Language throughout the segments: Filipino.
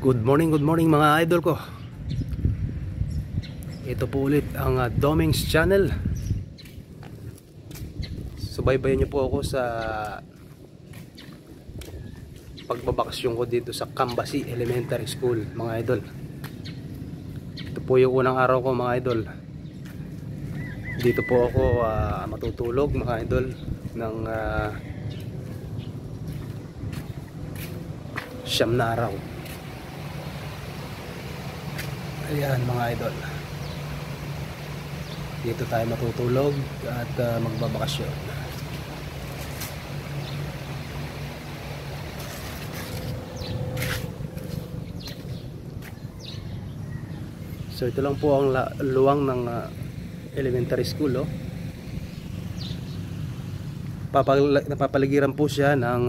Good morning mga idol ko. Ito po ulit ang Doming's Channel. Subaybayan niyo po ako sa pagbabakasyon ko dito sa Cambasi Elementary School mga idol. Ito po yung unang araw ko mga idol. Dito po ako matutulog mga idol ng siyam na araw. Ayan mga idol, dito tayo matutulog at magbabakasyon. So ito lang po ang luwang ng elementary school. Napapaligiran po siya ng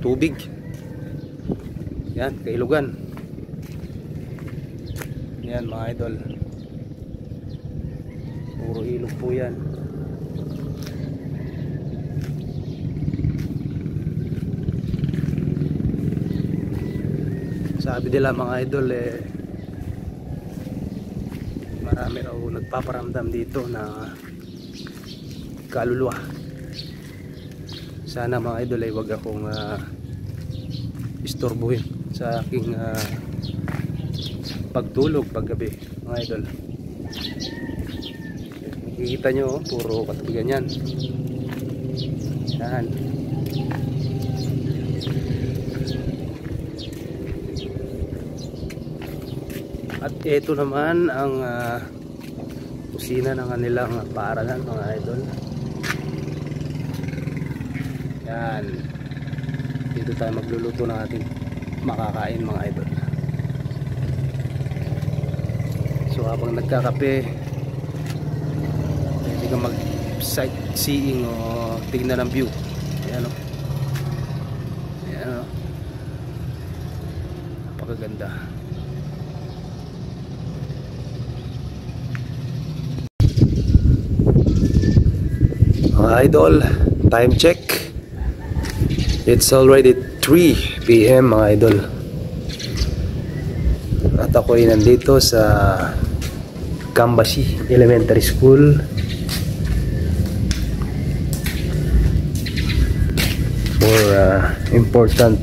tubig. Yan, kailugan. Yan mga idol, puro ilog po yan. Sabi nila mga idol marami raw nagpaparamdam dito na kaluluwa. Sana mga idol ay wag akong istorbohin sa aking pagtulog paggabi mga idol. Nakikita nyo puro katubigan yan. Yan. At ito naman ang kusina ng kanilang paaralan mga idol. Yan. Dito tayo magluluto ng ating makakain mga idol. So habang nagkakape, pwede kang mag sightseeing o tignan ng view. Ayan o. Ayan o. Napakaganda. Mga idol, time check. It's already 3 PM mga idol. At ako ay nandito sa Cambasi Elementary School for important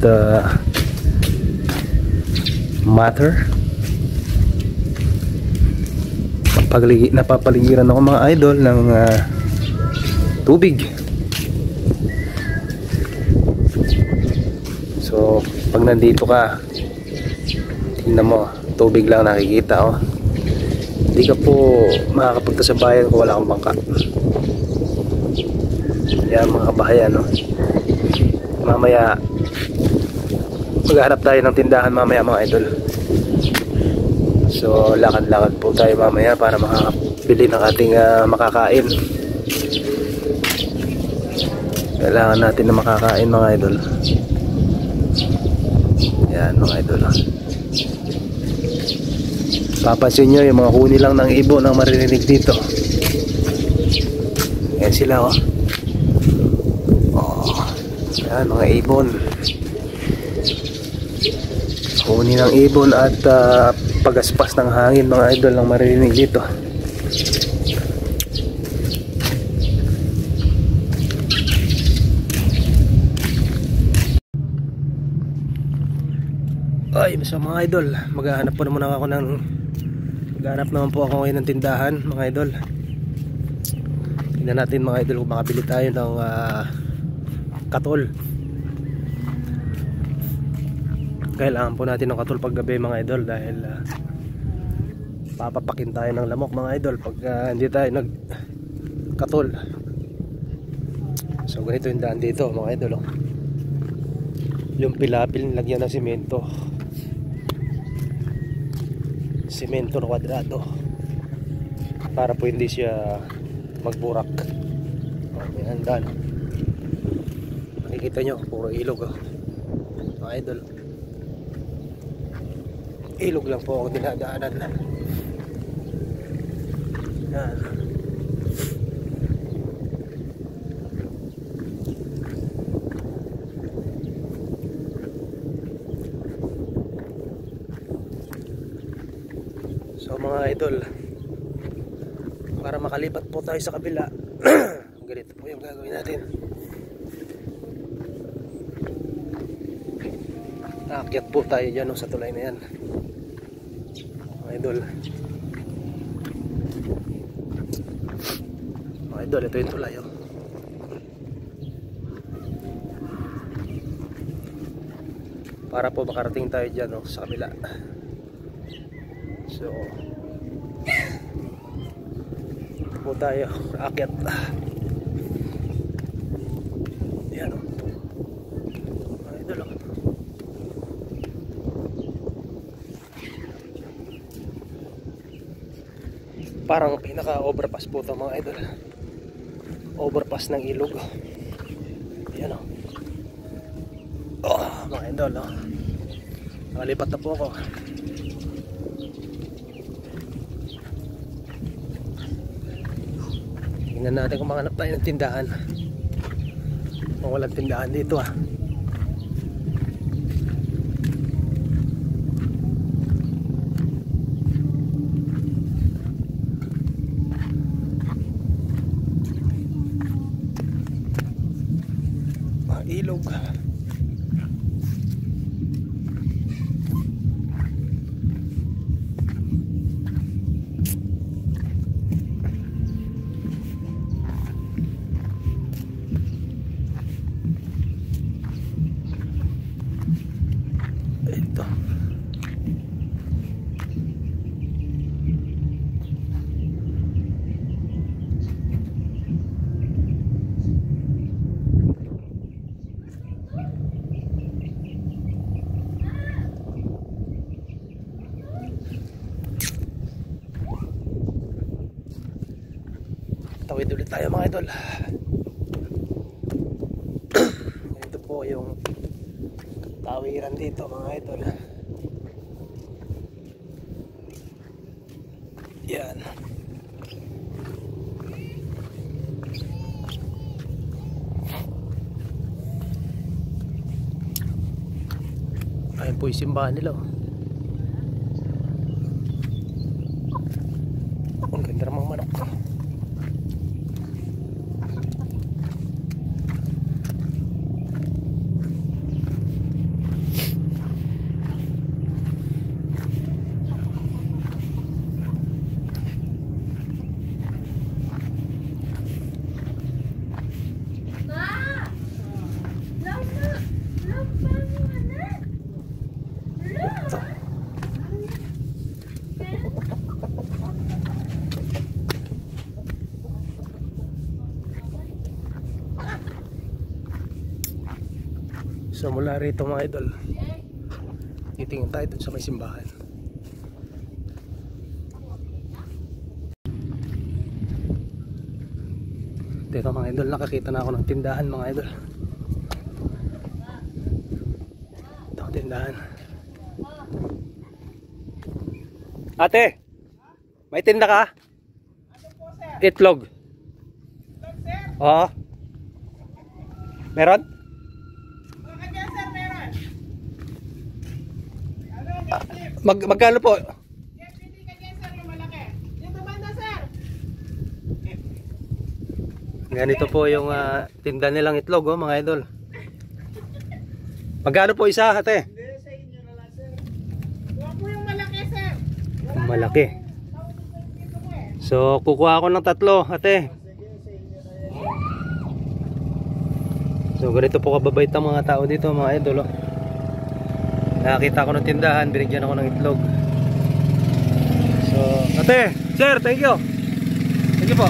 matter. Napapaligiran ako mga idol ng tubig. So pag nandito ka, tingnan mo, tubig lang nakikita. Hindi ka po makakapunta sa bayan kung wala kang bangka. Yan mga kabahayan, mamaya maghahanap tayo ng tindahan mamaya mga idol. So lakad-lakad po tayo mamaya para makakabili ng ating makakain. Kailangan natin na makakain mga idol. Yan mga idol. Papansin nyo yung mga huni lang ng ibon ang maririnig dito. Yan sila yan mga ibon. Huni ng ibon at pagaspas ng hangin mga idol ang maririnig dito. Ay, basta mga idol, maghahanap po naman ako ng maghahanap naman po ako ngayon ng tindahan mga idol. Tingnan natin mga idol kung makabili tayo ng katol. Kailangan po natin ng katol paggabi mga idol dahil papapakin tayo ng lamok mga idol pag hindi tayo nagkatol. So ganito yung daan dito mga idol. Yung pilapil nilagyan ng simento. Simento na kwadrado para po hindi siya magburak. Ayan daan. Nakikita nyo puro ilog mga idol. Ilog lang po ang dinadaanan. Yan. So mga idol, para makalipat po tayo sa kabila, ganito po yung gagawin natin. Aakyat po tayo dyan sa tulay na yan, mga idol. Mga idol, ito yung tulay, oh. Para po makarating tayo dyan, oh, sa kabila. So ito po tayo, aakyat. Yan, oh. Mga idol, oh. Parang pinaka overpass po ito, mga idol. Overpass ng ilog. Yan, oh. Oh, mga idol, oh. Nakalipat na po ako. Tingnan natin kung makahanap tayo ng tindahan. Kung walang tindahan dito, ah. Ilog. Ito. Tawid ulit tayo, mga idol. Ito po yung tawiran dito, mga idol. Yan. Ayun po yung simbahan nila, oh. Ang ganda ng mga manok. So mula rito, mga idol, titingin tayo dun sa may simbahan. Dito, mga idol, nakakita na ako ng tindahan, mga idol. Ito ang tindahan. Ate, may tinda ka? Itlog. Oo. Meron? Magkano po? Ganito po yung tinda nilang itlog, oh, mga idol. Magkano po isa, ate? Malaki. So kukuha ako ng 3, ate. So ganito po kababait ang mga tao dito, mga idol, oh. Nakakita ko ng tindahan, binigyan ako ng itlog. So, ate, sir, thank you. Thank you po.